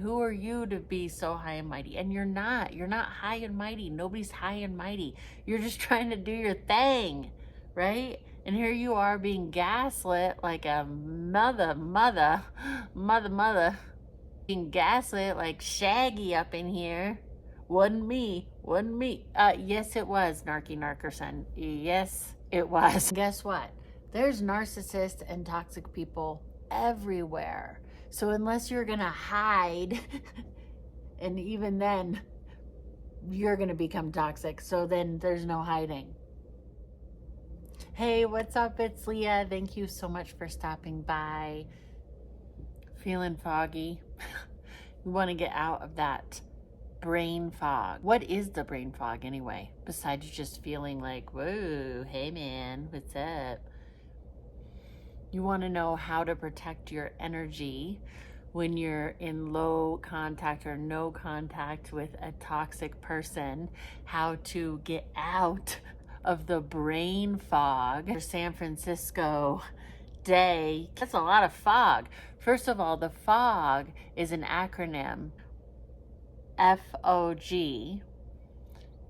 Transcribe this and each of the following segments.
Who are you to be so high and mighty? And you're not high and mighty. Nobody's high and mighty. You're just trying to do your thing, right? And here you are being gaslit like a mother, being gaslit like Shaggy up in here. Wasn't me. Yes, it was, Narkerson. Yes, it was. Guess what? There's narcissists and toxic people everywhere. So unless you're gonna hide, and even then, you're gonna become toxic. So then there's no hiding. Hey, what's up? It's Leah. Thank you so much for stopping by. Feeling foggy. You want to get out of that brain fog. What is the brain fog anyway? Besides just feeling like, whoa, hey man, what's up? You want to know how to protect your energy when you're in low contact or no contact with a toxic person, how to get out of the brain fog. For San Francisco day, that's a lot of fog. First of all, the fog is an acronym. FOG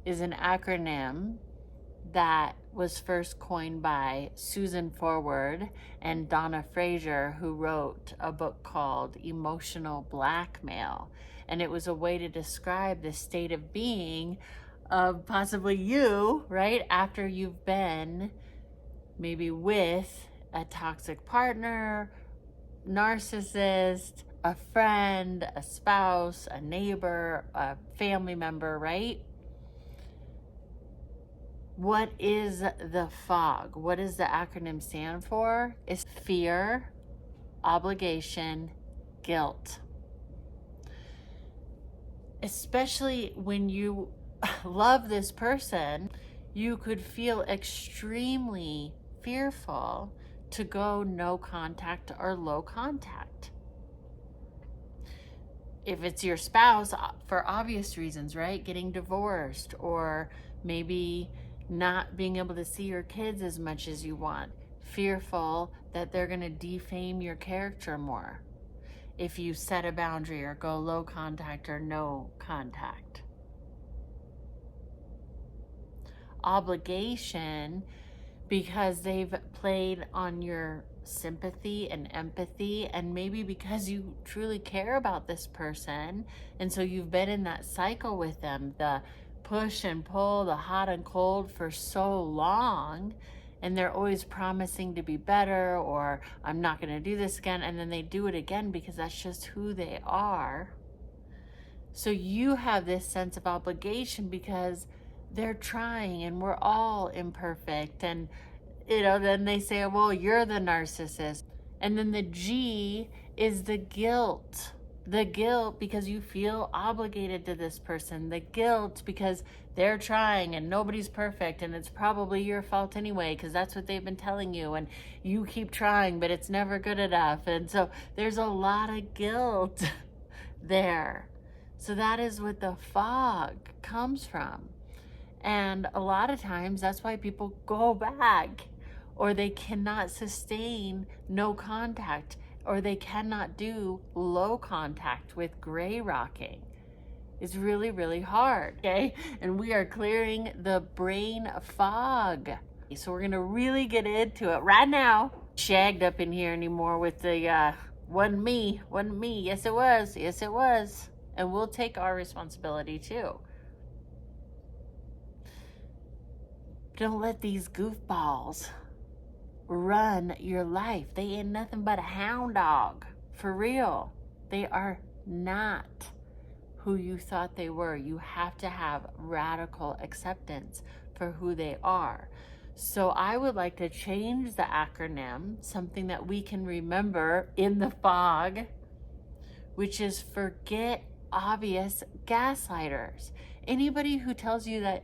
is an acronym that was first coined by Susan Forward and Donna Fraser, who wrote a book called Emotional Blackmail. And it was a way to describe the state of being of possibly you, right? After you've been maybe with a toxic partner, narcissist, a friend, a spouse, a neighbor, a family member, right? What is the FOG? What does the acronym stand for? It's fear, obligation, guilt. Especially when you love this person, you could feel extremely fearful to go no contact or low contact. If it's your spouse, for obvious reasons, right? Getting divorced, or maybe not being able to see your kids as much as you want, fearful that they're going to defame your character more if you set a boundary or go low contact or no contact. Obligation, because they've played on your sympathy and empathy, and maybe because you truly care about this person, and so you've been in that cycle with them, the push and pull, the hot and cold for so long, and they're always promising to be better, or I'm not going to do this again, and then they do it again because that's just who they are. So you have this sense of obligation because they're trying, and we're all imperfect, and then they say, well, you're the narcissist. And then the G is the guilt. The guilt because you feel obligated to this person. The guilt because they're trying and nobody's perfect, and it's probably your fault anyway because that's what they've been telling you, and you keep trying but it's never good enough. And so there's a lot of guilt there. So that is what the fog comes from. And a lot of times that's why people go back, or they cannot sustain no contact, or they cannot do low contact with gray rocking. It's really, really hard, okay? And we are clearing the brain fog. So we're gonna really get into it right now. Shagged up in here anymore with the wasn't me. Yes, it was. And we'll take our responsibility too. Don't let these goofballs run your life. They ain't nothing but a hound dog. For real. They are not who you thought they were. You have to have radical acceptance for who they are. So I would like to change the acronym, something that we can remember in the fog, which is forget obvious gaslighters. Anybody who tells you that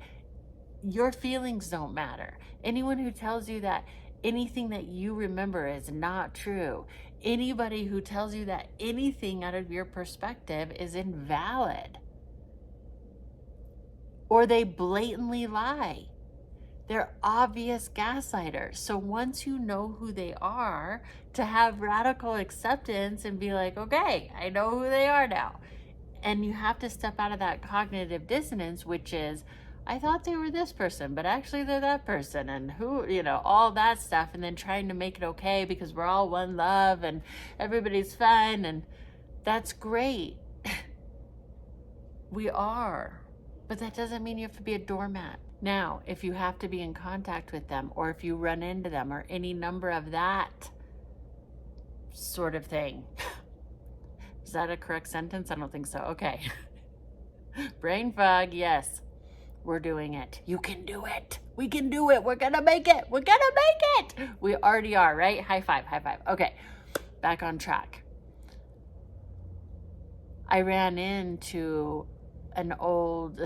your feelings don't matter, anyone who tells you that anything that you remember is not true, anybody who tells you that anything out of your perspective is invalid, or they blatantly lie. They're obvious gaslighters. So once you know who they are, to have radical acceptance and be like, okay, I know who they are now. And you have to step out of that cognitive dissonance, which is, I thought they were this person, but actually they're that person, and who, all that stuff, and then trying to make it okay because we're all one love and everybody's fun, and that's great. We are, but that doesn't mean you have to be a doormat. Now, if you have to be in contact with them, or if you run into them, or any number of that sort of thing. Is that a correct sentence? I don't think so. Okay. Brain fog, yes. We're doing it. You can do it. We can do it. We're gonna make it. We're gonna make it. We already are, right? High five, high five. Okay, back on track. I ran into an old,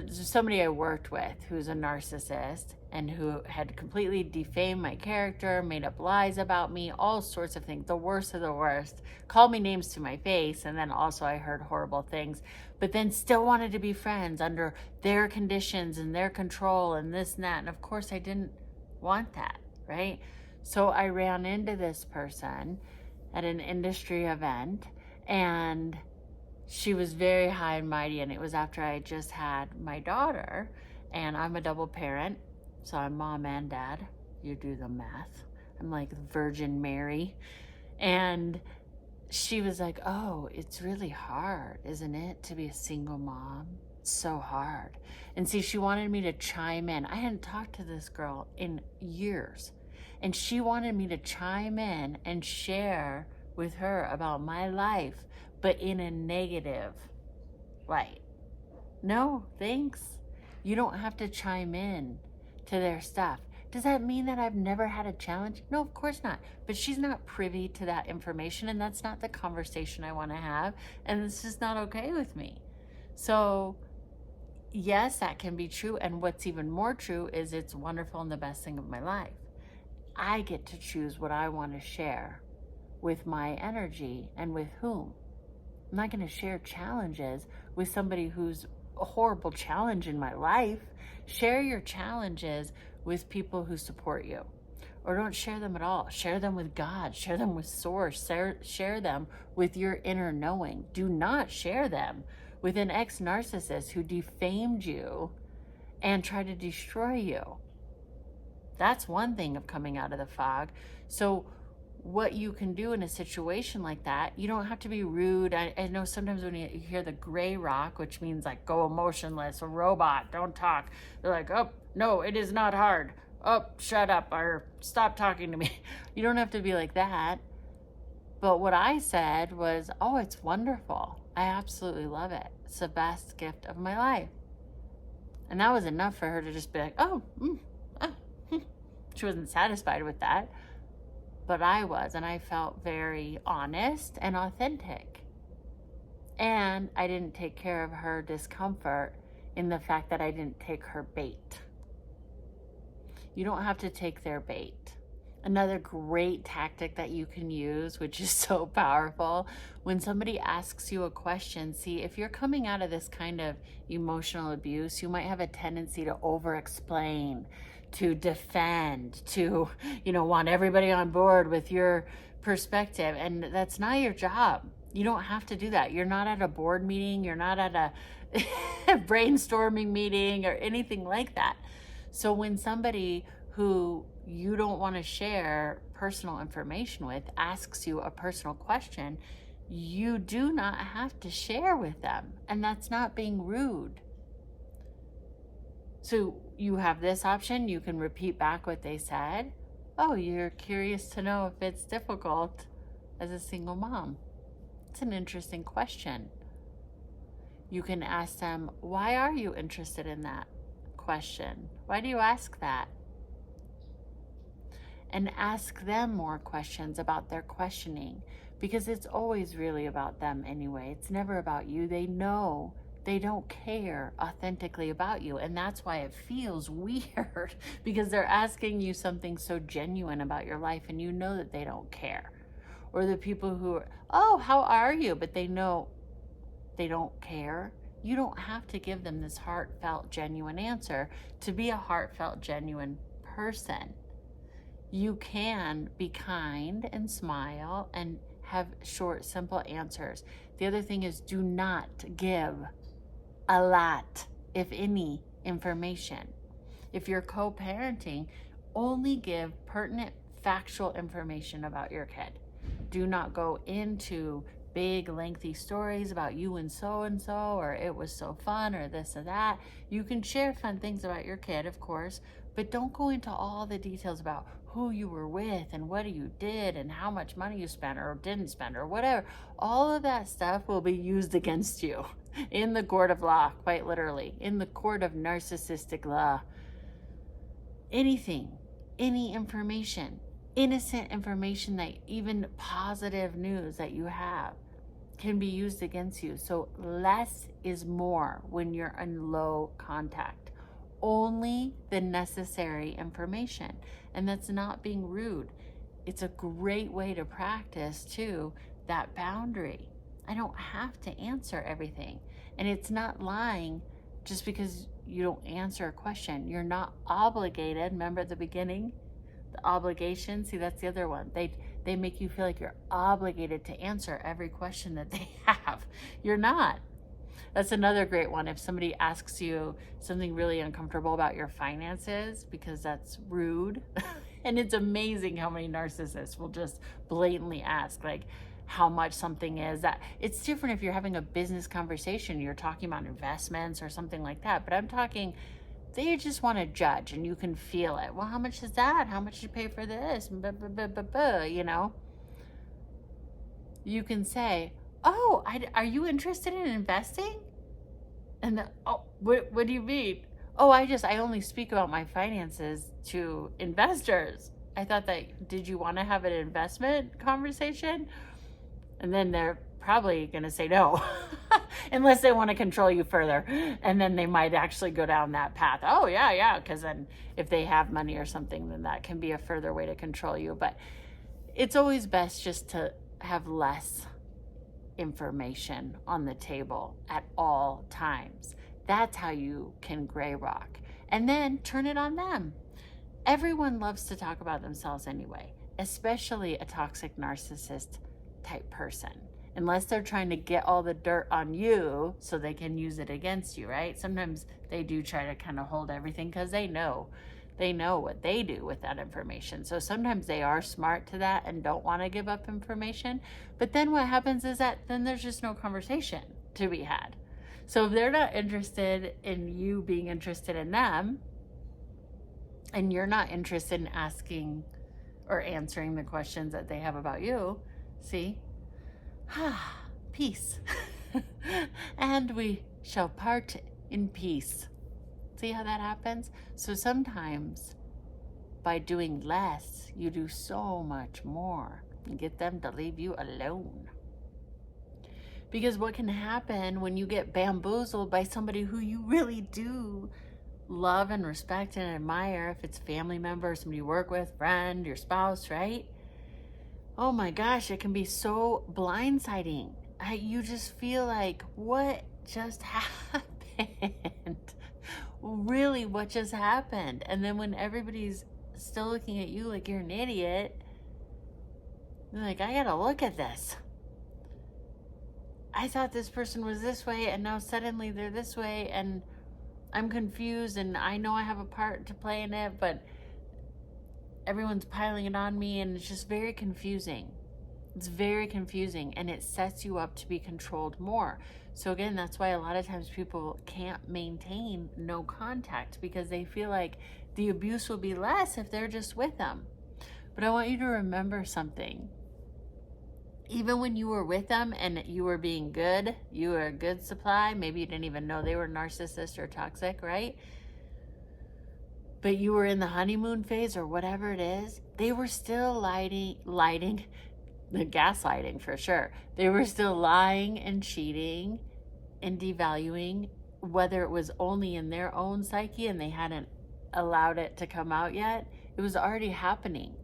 somebody I worked with who's a narcissist and who had completely defamed my character, made up lies about me, all sorts of things, the worst of the worst, called me names to my face, and then also I heard horrible things, but then still wanted to be friends under their conditions and their control and this and that. And of course I didn't want that, right? So I ran into this person at an industry event, and she was very high and mighty, and it was after I just had my daughter, and I'm a double parent, so I'm mom and dad. You do the math. I'm like Virgin Mary. And she was like, oh, it's really hard, isn't it, to be a single mom? It's so hard. And see, she wanted me to chime in. I hadn't talked to this girl in years, and she wanted me to chime in and share with her about my life, but in a negative light. No, thanks. You don't have to chime in to their stuff. Does that mean that I've never had a challenge? No, of course not. But she's not privy to that information, and that's not the conversation I want to have, and it's just not okay with me. So yes, that can be true, and what's even more true is it's wonderful and the best thing of my life. I get to choose what I want to share with my energy and with whom. I'm not going to share challenges with somebody who's a horrible challenge in my life. Share your challenges with people who support you, or don't share them at all. Share them with God, share them with Source, share them with your inner knowing. Do not share them with an ex-narcissist who defamed you and tried to destroy you. That's one thing of coming out of the fog. So what you can do in a situation like that, you don't have to be rude. I know sometimes when you hear the gray rock, which means like go emotionless, a robot, don't talk. They're like, oh, no, it is not hard. Oh, shut up, or stop talking to me. You don't have to be like that. But what I said was, oh, it's wonderful. I absolutely love it. It's the best gift of my life. And that was enough for her to just be like, oh, She wasn't satisfied with that. But I was, and I felt very honest and authentic. And I didn't take care of her discomfort in the fact that I didn't take her bait. You don't have to take their bait. Another great tactic that you can use, which is so powerful, when somebody asks you a question, see, if you're coming out of this kind of emotional abuse, you might have a tendency to over-explain, to defend, to, want everybody on board with your perspective. And that's not your job. You don't have to do that. You're not at a board meeting. You're not at a brainstorming meeting or anything like that. So when somebody who you don't want to share personal information with asks you a personal question, you do not have to share with them. And that's not being rude. So you have this option. You can repeat back what they said. Oh, you're curious to know if it's difficult as a single mom. It's an interesting question. You can ask them, why are you interested in that question? Why do you ask that? And ask them more questions about their questioning, because it's always really about them anyway. It's never about you. They know they don't care authentically about you, and that's why it feels weird, because they're asking you something so genuine about your life, and you know that they don't care. Or the people who are, oh, how are you? But they know they don't care. You don't have to give them this heartfelt, genuine answer to be a heartfelt, genuine person. You can be kind and smile and have short, simple answers. The other thing is, do not give a lot, if any, information. If you're co-parenting, only give pertinent, factual information about your kid. Do not go into big, lengthy stories about you and so, or it was so fun, or this or that. You can share fun things about your kid, of course, but don't go into all the details about who you were with and what you did and how much money you spent or didn't spend or whatever. All of that stuff will be used against you in the court of law, quite literally, in the court of narcissistic law. Anything, any information, innocent information, that even positive news that you have can be used against you. So less is more when you're in low contact. Only the necessary information. And that's not being rude. It's a great way to practice too that boundary. I don't have to answer everything. And it's not lying just because you don't answer a question. You're not obligated. Remember at the beginning, the obligation? See, that's the other one. They make you feel like you're obligated to answer every question that they have. You're not. That's another great one. If somebody asks you something really uncomfortable about your finances, because that's rude. And it's amazing how many narcissists will just blatantly ask, like, how much something is. That it's different if you're having a business conversation, you're talking about investments or something like that. But I'm talking, they just want to judge, and you can feel it. Well, how much is that? How much did you pay for this? You know? You can say, oh, are you interested in investing? And what do you mean? Oh, I only speak about my finances to investors. I thought did you want to have an investment conversation? And then they're probably going to say no, unless they want to control you further. And then they might actually go down that path. Oh, yeah. Because then if they have money or something, then that can be a further way to control you. But it's always best just to have less information on the table at all times. That's how you can gray rock. And then turn it on them. Everyone loves to talk about themselves anyway, especially a toxic narcissist type person, unless they're trying to get all the dirt on you so they can use it against you, right? Sometimes they do try to kind of hold everything because they know what they do with that information. So sometimes they are smart to that and don't want to give up information. But then what happens is that then there's just no conversation to be had. So if they're not interested in you being interested in them, and you're not interested in asking or answering the questions that they have about you, see? Peace. And we shall part in peace. See how that happens? So sometimes by doing less, you do so much more and get them to leave you alone. Because what can happen when you get bamboozled by somebody who you really do love and respect and admire, if it's family member, somebody you work with, friend, your spouse, right? Oh my gosh, it can be so blindsiding. You just feel like, what just happened? Really, what just happened? And then when everybody's still looking at you like you're an idiot, you're like, I gotta look at this. I thought this person was this way, and now suddenly they're this way, and I'm confused, and I know I have a part to play in it, but everyone's piling it on me, and it's just very confusing. It's very confusing, and it sets you up to be controlled more. So again, that's why a lot of times people can't maintain no contact, because they feel like the abuse will be less if they're just with them. But I want you to remember something. Even when you were with them and you were being good, you were a good supply, maybe you didn't even know they were narcissist or toxic, right? But you were in the honeymoon phase or whatever it is, they were still lighting, the gaslighting for sure. They were still lying and cheating and devaluing, whether it was only in their own psyche and they hadn't allowed it to come out yet. It was already happening.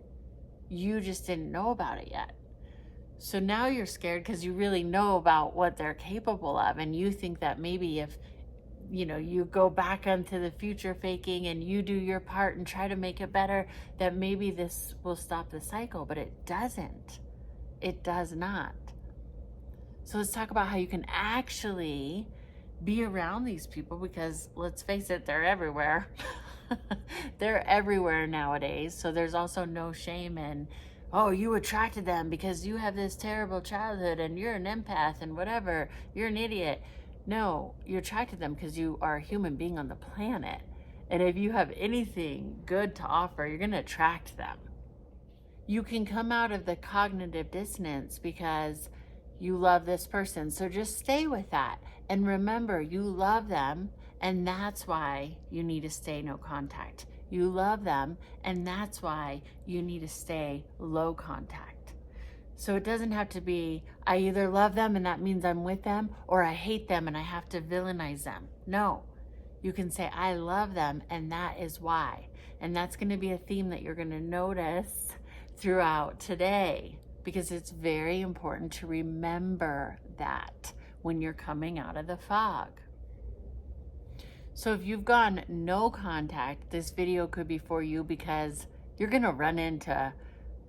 You just didn't know about it yet. So now you're scared because you really know about what they're capable of, and you think that maybe if you go back onto the future faking and you do your part and try to make it better, that maybe this will stop the cycle, but it doesn't. It does not. So let's talk about how you can actually be around these people, because let's face it, they're everywhere. They're everywhere nowadays. So there's also no shame in, oh, you attracted them because you have this terrible childhood and you're an empath and whatever, you're an idiot. No, you attracted them because you are a human being on the planet. And if you have anything good to offer, you're going to attract them. You can come out of the cognitive dissonance because you love this person. So just stay with that. And remember, you love them, and that's why you need to stay no contact. You love them, and that's why you need to stay low contact. So it doesn't have to be, I either love them and that means I'm with them, or I hate them and I have to villainize them. No, you can say, I love them, and that is why. And that's going to be a theme that you're going to notice throughout today, because it's very important to remember that when you're coming out of the fog. So if you've gone no contact, this video could be for you, because you're going to run into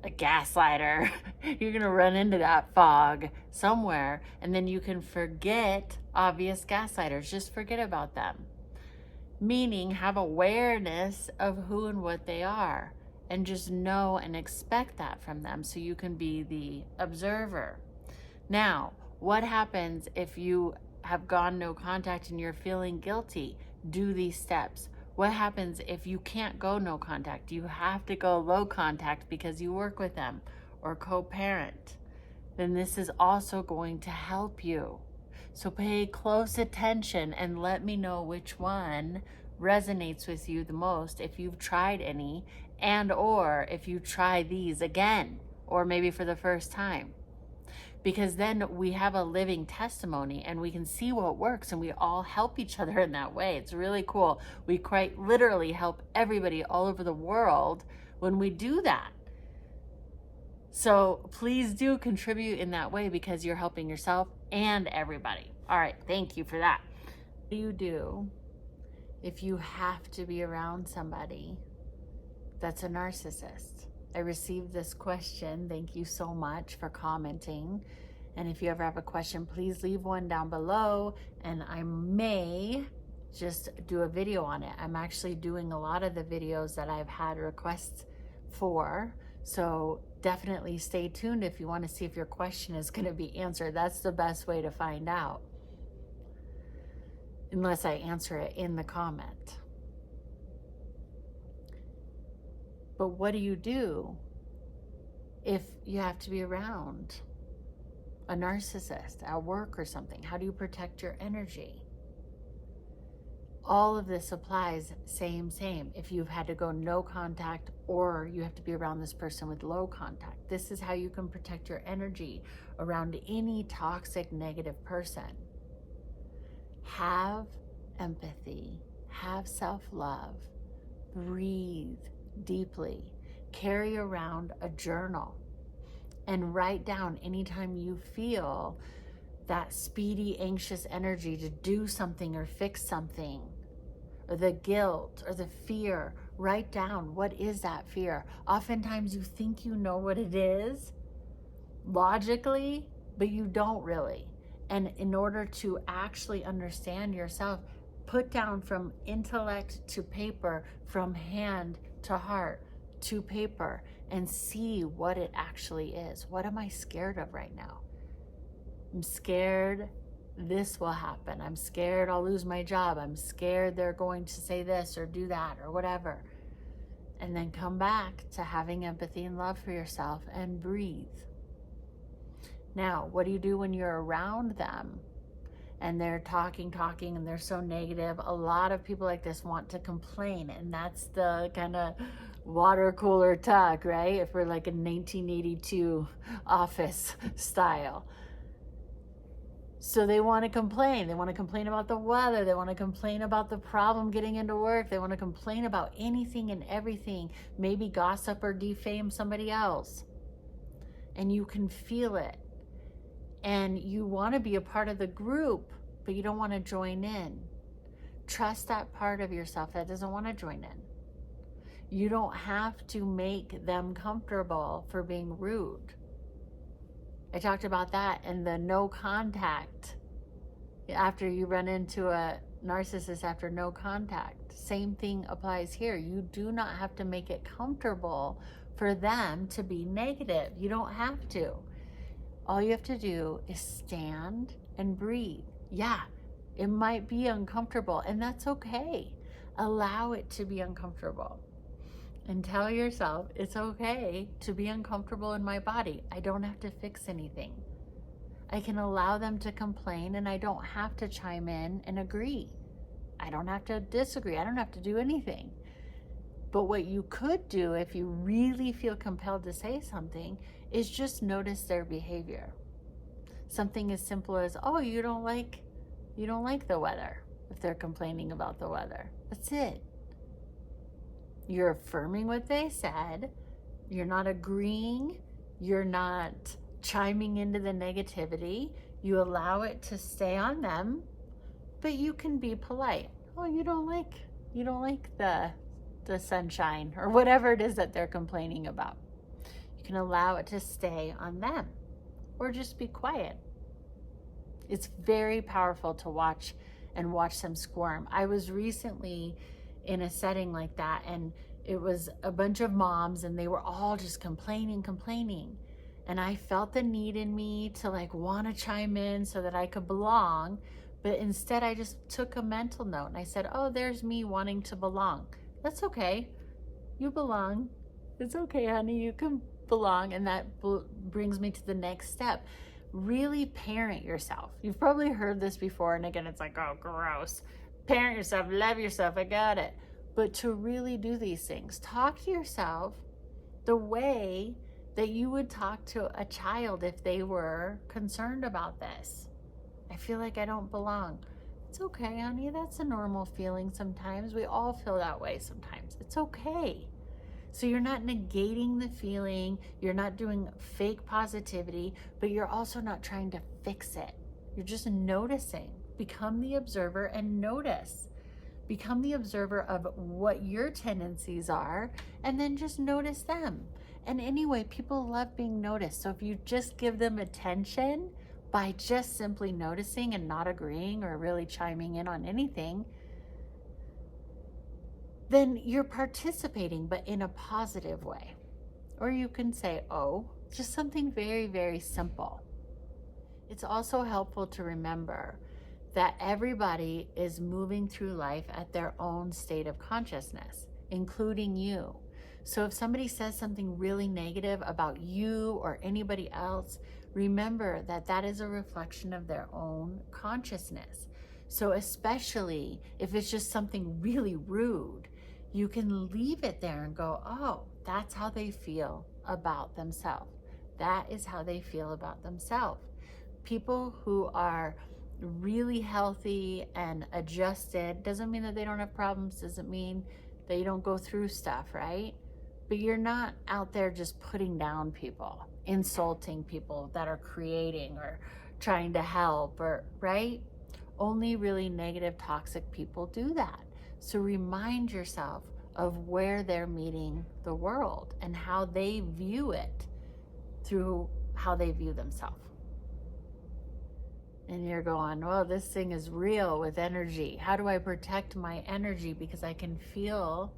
a gaslighter. You're going to run into that fog somewhere, and then you can forget obvious gaslighters. Just forget about them. Meaning, have awareness of who and what they are, and just know and expect that from them, so you can be the observer. Now, what happens if you have gone no contact and you're feeling guilty? Do these steps. What happens if you can't go no contact? You have to go low contact because you work with them or co-parent. Then this is also going to help you. So pay close attention and let me know which one resonates with you the most, if you've tried any, and or if you try these again, or maybe for the first time. Because then we have a living testimony and we can see what works, and we all help each other in that way. It's really cool. We quite literally help everybody all over the world when we do that. So please do contribute in that way, because you're helping yourself and everybody. All right, thank you for that. What do you do if you have to be around somebody that's a narcissist? I received this question. Thank you so much for commenting. And if you ever have a question, please leave one down below, and I may just do a video on it. I'm actually doing a lot of the videos that I've had requests for. So definitely stay tuned if you want to see if your question is going to be answered. That's the best way to find out, unless I answer it in the comment. But what do you do if you have to be around a narcissist at work or something? How do you protect your energy? All of this applies, same. If you've had to go no contact, or you have to be around this person with low contact, this is how you can protect your energy around any toxic, negative person. Have empathy, have self-love, breathe deeply, carry around a journal, and write down anytime you feel that speedy, anxious energy to do something or fix something, or the guilt or the fear. Write down, what is that fear? Oftentimes you think you know what it is logically, but you don't really. And in order to actually understand yourself, put down from intellect to paper, from hand to heart to paper, and see what it actually is. What am I scared of right now? I'm scared this will happen. I'm scared I'll lose my job. I'm scared they're going to say this or do that or whatever. And then come back to having empathy and love for yourself and breathe. Now, what do you do when you're around them and they're talking, and they're so negative? A lot of people like this want to complain, and that's the kind of water cooler talk, right? If we're like a 1982 office style. So they want to complain. They want to complain about the weather. They want to complain about the problem getting into work. They want to complain about anything and everything. Maybe gossip or defame somebody else. And you can feel it. And you want to be a part of the group, but you don't want to join in. Trust that part of yourself that doesn't want to join in. You don't have to make them comfortable for being rude. I talked about that and the no contact. After you run into a narcissist after no contact, same thing applies here. You do not have to make it comfortable for them to be negative. You don't have to. All you have to do is stand and breathe. Yeah, it might be uncomfortable, and that's okay. Allow it to be uncomfortable. And tell yourself, it's okay to be uncomfortable in my body. I don't have to fix anything. I can allow them to complain, and I don't have to chime in and agree. I don't have to disagree. I don't have to do anything. But what you could do if you really feel compelled to say something is just notice their behavior. Something as simple as, oh, you don't like the weather, if they're complaining about the weather. That's it. You're affirming what they said. You're not agreeing. You're not chiming into the negativity. You allow it to stay on them, but you can be polite. Oh, you don't like the sunshine, or whatever it is that they're complaining about. You can allow it to stay on them, or just be quiet. It's very powerful to watch them squirm. I was recently in a setting like that, and it was a bunch of moms, and they were all just complaining. And I felt the need in me to want to chime in so that I could belong. But instead I just took a mental note and I said, oh, there's me wanting to belong. That's okay. You belong. It's okay, honey. You can belong. And that brings me to the next step. Really parent yourself. You've probably heard this before. And again, it's like, oh, gross. Parent yourself. Love yourself. I got it. But to really do these things, talk to yourself the way that you would talk to a child if they were concerned about this. I feel like I don't belong. It's okay, honey. That's a normal feeling sometimes. We all feel that way sometimes. It's okay. So you're not negating the feeling. You're not doing fake positivity, but you're also not trying to fix it. You're just noticing. Become the observer and notice. Become the observer of what your tendencies are, and then just notice them. And anyway, people love being noticed. So if you just give them attention by just simply noticing and not agreeing or really chiming in on anything, then you're participating, but in a positive way. Or you can say, oh, just something very, very simple. It's also helpful to remember that everybody is moving through life at their own state of consciousness, including you. So if somebody says something really negative about you or anybody else, remember that that is a reflection of their own consciousness. So especially if it's just something really rude, you can leave it there and go, oh, that's how they feel about themselves. That is how they feel about themselves. People who are really healthy and adjusted doesn't mean that they don't have problems, doesn't mean that you don't go through stuff, right? But you're not out there just putting down people, insulting people that are creating or trying to help, or right? Only really negative, toxic people do that. So remind yourself of where they're meeting the world and how they view it through how they view themselves. And you're going, well, this thing is real with energy. How do I protect my energy? Because I can feel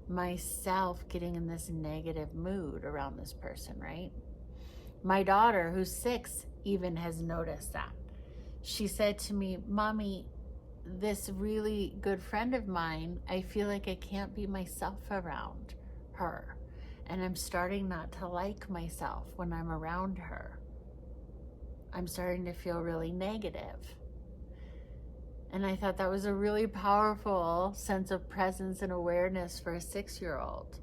myself getting in this negative mood around this person, right? My daughter, who's 6, even has noticed that. She said to me, Mommy, this really good friend of mine, I feel like I can't be myself around her. And I'm starting not to like myself when I'm around her. I'm starting to feel really negative. And I thought that was a really powerful sense of presence and awareness for a 6-year-old.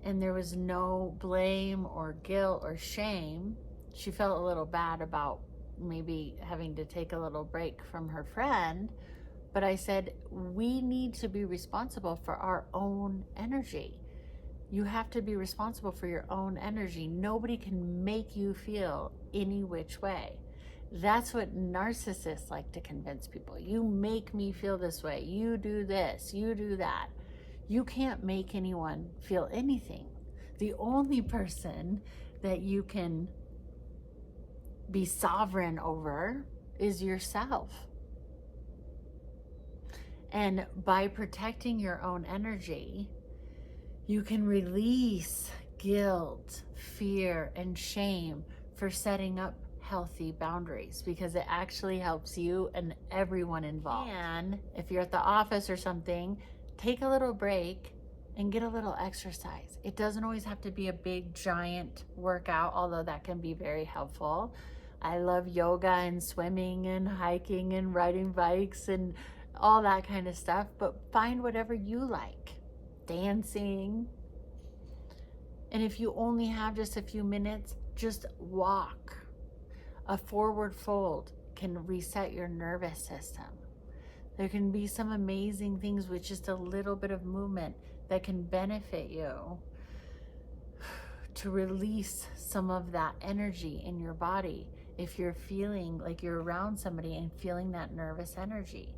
And there was no blame or guilt or shame. She felt a little bad about maybe having to take a little break from her friend. But I said, we need to be responsible for our own energy. You have to be responsible for your own energy. Nobody can make you feel any which way. That's what narcissists like to convince people. You make me feel this way. You do this. You do that. You can't make anyone feel anything. The only person that you can be sovereign over is yourself. And by protecting your own energy, you can release guilt, fear, and shame for setting up healthy boundaries, because it actually helps you and everyone involved. And if you're at the office or something, take a little break and get a little exercise. It doesn't always have to be a big giant workout, although that can be very helpful. I love yoga and swimming and hiking and riding bikes and all that kind of stuff, but find whatever you like. Dancing. And if you only have just a few minutes, just walk. A forward fold can reset your nervous system. There can be some amazing things with just a little bit of movement that can benefit you to release some of that energy in your body. If you're feeling like you're around somebody and feeling that nervous energy,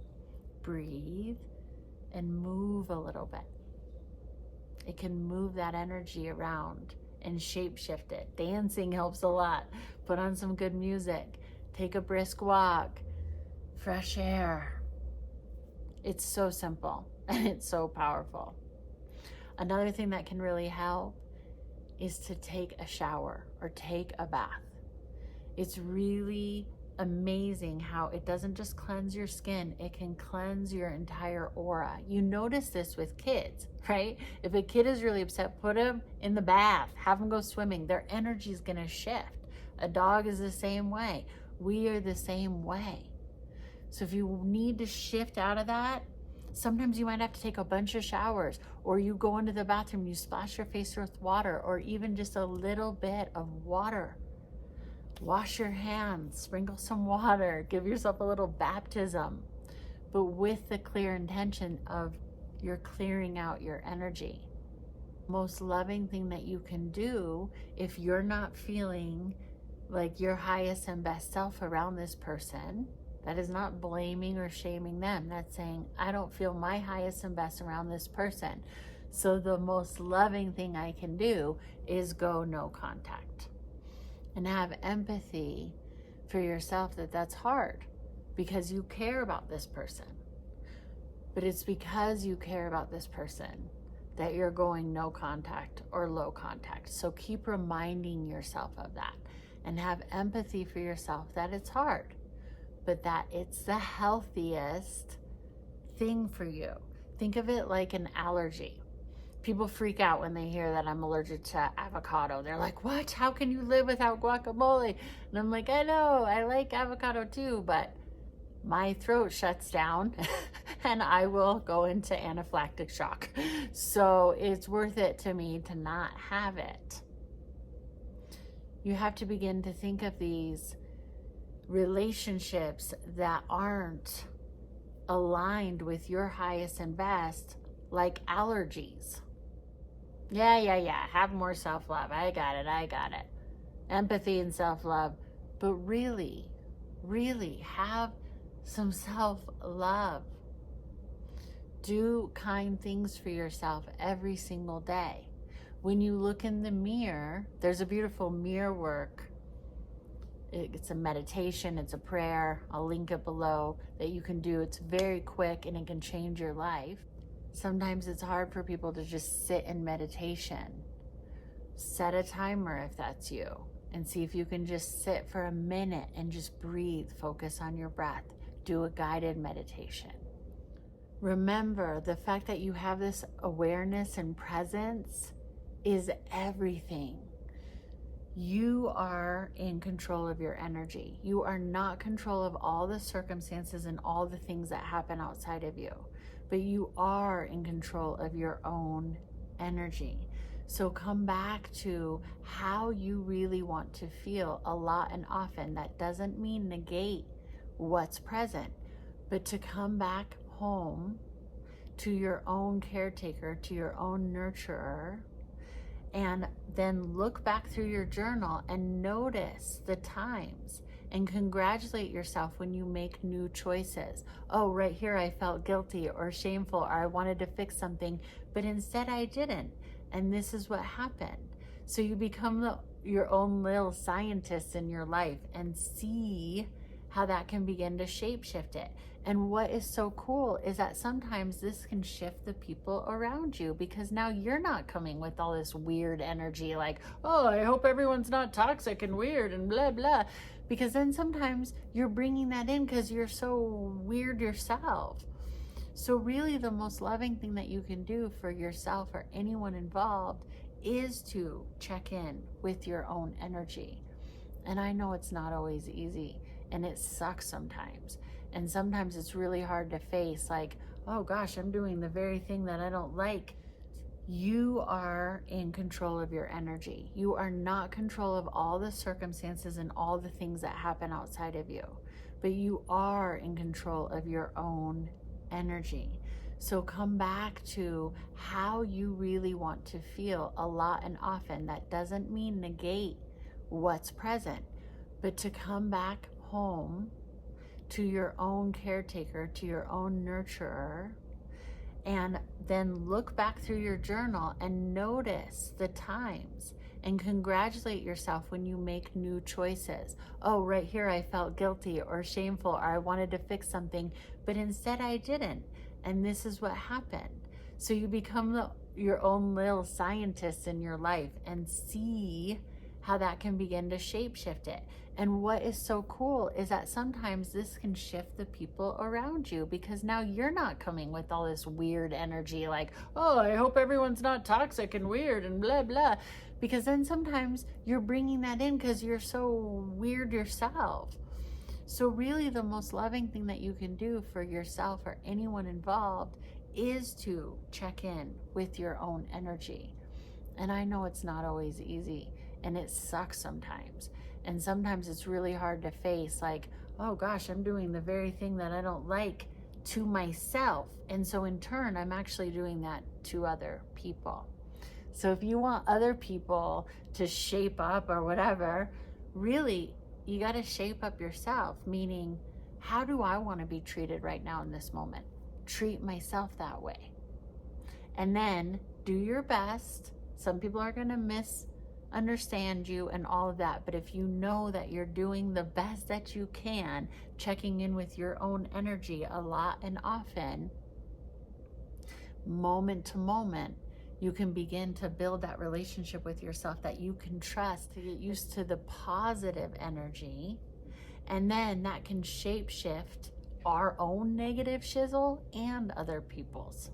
breathe and move a little bit. It can move that energy around and shape shift it. Dancing helps a lot. Put on some good music. Take a brisk walk. Fresh air. It's so simple and it's so powerful. Another thing that can really help is to take a shower or take a bath. It's really amazing how it doesn't just cleanse your skin, it can cleanse your entire aura. You notice this with kids, right? If a kid is really upset, put them in the bath, have them go swimming. Their energy is going to shift. A dog is the same way. We are the same way. So if you need to shift out of that, sometimes you might have to take a bunch of showers, or you go into the bathroom, you splash your face with water, or even just a little bit of water. Wash your hands, sprinkle some water, give yourself a little baptism, but with the clear intention of you're clearing out your energy. Most loving thing that you can do if you're not feeling like your highest and best self around this person, that is not blaming or shaming them. That's saying, I don't feel my highest and best around this person. So the most loving thing I can do is go no contact. And have empathy for yourself that that's hard because you care about this person. But it's because you care about this person that you're going no contact or low contact. So keep reminding yourself of that and have empathy for yourself that it's hard, but that it's the healthiest thing for you. Think of it like an allergy. People freak out when they hear that I'm allergic to avocado. They're like, what? How can you live without guacamole? And I'm like, I know, I like avocado too, but my throat shuts down and I will go into anaphylactic shock. So it's worth it to me to not have it. You have to begin to think of these relationships that aren't aligned with your highest and best like allergies. Yeah. Have more self-love. I got it. Empathy and self-love. But really have some self-love. Do kind things for yourself every single day. When you look in the mirror, there's a beautiful mirror work. It's a meditation, it's a prayer. I'll link it below that you can do. It's very quick and it can change your life. Sometimes it's hard for people to just sit in meditation. Set a timer if that's you and see if you can just sit for a minute and just breathe, focus on your breath, do a guided meditation. Remember, the fact that you have this awareness and presence is everything. You are in control of your energy. You are not in control of all the circumstances and all the things that happen outside of you, but you are in control of your own energy. So come back to how you really want to feel a lot and often. That doesn't mean negate what's present, but to come back home to your own caretaker, to your own nurturer, and then look back through your journal and notice the times and congratulate yourself when you make new choices. Oh, right here I felt guilty or shameful, or I wanted to fix something, but instead I didn't. And this is what happened. So you become your own little scientist in your life and see how that can begin to shapeshift it. And what is so cool is that sometimes this can shift the people around you, because now you're not coming with all this weird energy like, oh, I hope everyone's not toxic and weird and blah, blah. Because then sometimes you're bringing that in because you're so weird yourself. So really the most loving thing that you can do for yourself or anyone involved is to check in with your own energy. And I know it's not always easy, and it sucks sometimes. And sometimes it's really hard to face, like, oh gosh, I'm doing the very thing that I don't like. You are in control of your energy. You are not control of all the circumstances and all the things that happen outside of you, but you are in control of your own energy. So come back to how you really want to feel a lot and often. That doesn't mean negate what's present, but to come back home to your own caretaker, to your own nurturer, and then look back through your journal and notice the times and congratulate yourself when you make new choices. Oh, right here I felt guilty or shameful, or I wanted to fix something, but instead I didn't. And this is what happened. So you become your own little scientist in your life and see how that can begin to shapeshift it. And what is so cool is that sometimes this can shift the people around you, because now you're not coming with all this weird energy like, oh, I hope everyone's not toxic and weird and blah, blah. Because then sometimes you're bringing that in because you're so weird yourself. So really the most loving thing that you can do for yourself or anyone involved is to check in with your own energy. And I know it's not always easy, and it sucks sometimes. And sometimes it's really hard to face, like, oh gosh, I'm doing the very thing that I don't like to myself. And so in turn, I'm actually doing that to other people. So if you want other people to shape up or whatever, really, you got to shape up yourself, meaning, how do I want to be treated right now in this moment? Treat myself that way. And then do your best. Some people are going to misunderstand you and all of that. But if you know that you're doing the best that you can, checking in with your own energy a lot and often, moment to moment, you can begin to build that relationship with yourself that you can trust, to get used to the positive energy. And then that can shape shift our own negative shizzle and other people's.